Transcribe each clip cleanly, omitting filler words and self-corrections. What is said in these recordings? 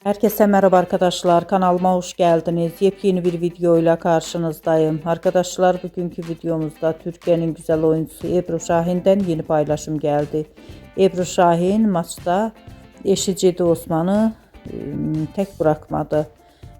Herkese merhaba arkadaşlar. Kanalıma hoş geldiniz. Yepyeni bir video ile karşınızdayım. Arkadaşlar bugünkü videomuzda Türkiye'nin güzel oyuncusu Ebru Şahin'den yeni paylaşım geldi. Ebru Şahin maçta eşi Cedi Osman'ı tek bırakmadı.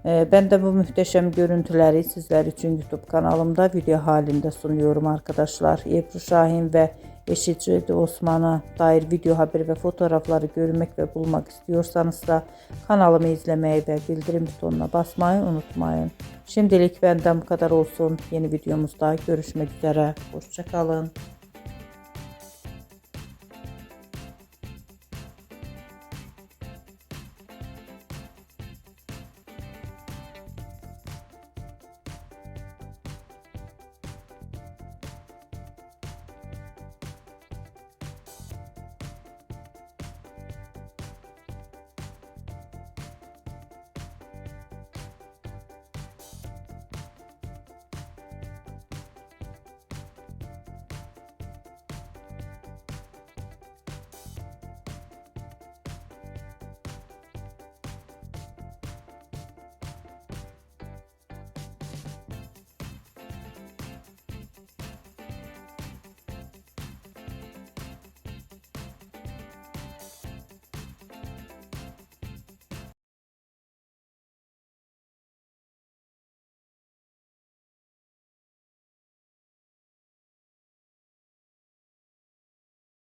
Ben de bu muhteşem görüntüleri sizler için YouTube kanalımda video halinde sunuyorum arkadaşlar. Ebru Şahin ve eşi Cedi Osman'a dair video haberi ve fotoğrafları görmek ve bulmak istiyorsanız da kanalımı izlemeyi ve bildirim butonuna basmayı unutmayın. Şimdilik benden bu kadar olsun. Yeni videomuzda görüşmek üzere. Hoşça kalın.